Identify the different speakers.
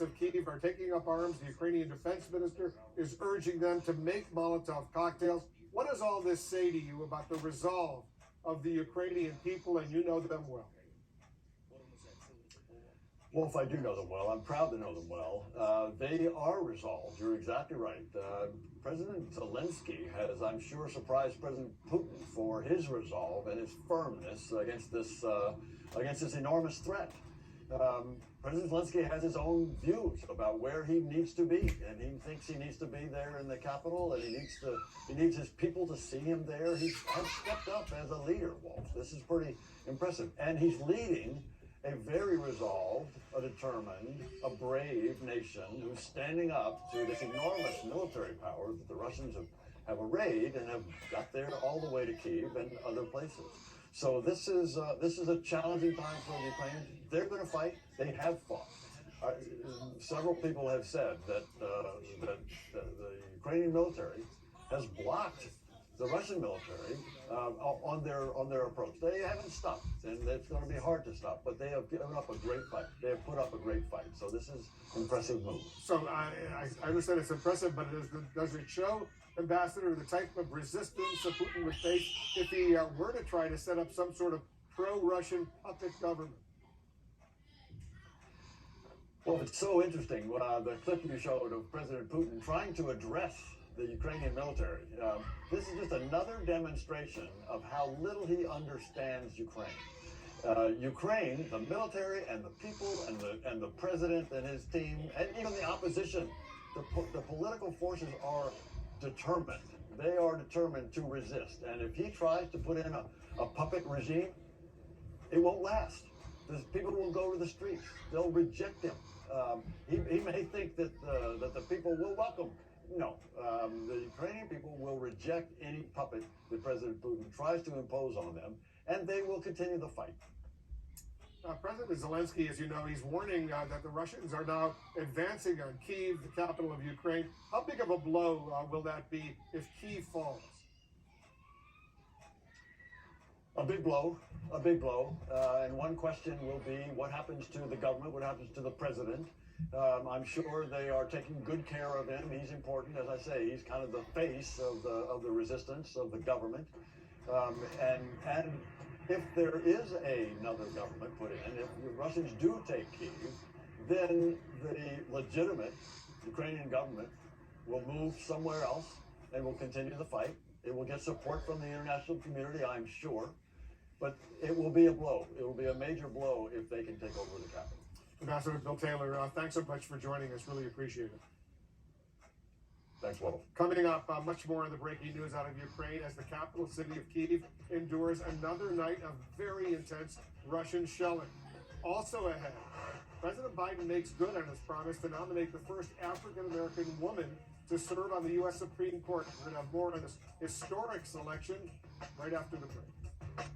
Speaker 1: of Kyiv are taking up arms. The Ukrainian defense minister is urging them to make Molotov cocktails. What does all this say to you about the resolve of the Ukrainian people, and you know them well?
Speaker 2: Well, if I do know them well, I'm proud to know them well. They are resolved. You're exactly right. President Zelensky has, I'm sure, surprised President Putin for his resolve and his firmness against this enormous threat. President Zelensky has his own views about where he needs to be, and he thinks he needs to be there in the capital, and he needs his people to see him there. He has stepped up as a leader, Wolf. This is pretty impressive, and he's leading a very resolved, a determined, a brave nation who's standing up to this enormous military power that the Russians have arrayed and have got there all the way to Kyiv and other places. So this is a challenging time for the Ukrainians. They're going to fight. They have fought. Several people have said that the Ukrainian military has blocked the Russian military on their approach. They haven't stopped, and it's going to be hard to stop. But they have given up a great fight. They have put up a great fight. So this is an impressive move.
Speaker 1: So I understand it's impressive, but does it show, Ambassador, the type of resistance that Putin would face if he were to try to set up some sort of pro-Russian puppet government?
Speaker 2: Well, it's so interesting, the clip you showed of President Putin trying to address the Ukrainian military. This is just another demonstration of how little he understands Ukraine. Ukraine, the military and the people and the president and his team, and even the opposition, the political forces are determined. They are determined to resist. And if he tries to put in a puppet regime, it won't last. People will go to the streets. They'll reject him. He may think that the people will welcome. No, the Ukrainian people will reject any puppet that President Putin tries to impose on them, and they will continue the fight.
Speaker 1: President Zelensky, as you know, he's warning that the Russians are now advancing on Kyiv, the capital of Ukraine. How big of a blow will that be if Kyiv falls?
Speaker 2: A big blow, a big blow. And one question will be what happens to the government, what happens to the president. I'm sure they are taking good care of him. He's important, as I say. He's kind of the face of the resistance of the government. And if there is another government put in, if the Russians do take Kyiv, then the legitimate Ukrainian government will move somewhere else and will continue the fight. It will get support from the international community, I'm sure. But it will be a blow. It will be a major blow if they can take over the capital.
Speaker 1: Ambassador Bill Taylor, thanks so much for joining us. Really appreciate it.
Speaker 2: Thanks, Wolf.
Speaker 1: Coming up, much more on the breaking news out of Ukraine as the capital city of Kyiv endures another night of very intense Russian shelling. Also ahead, President Biden makes good on his promise to nominate the first African-American woman to serve on the U.S. Supreme Court. We're going to have more on this historic selection right after the break.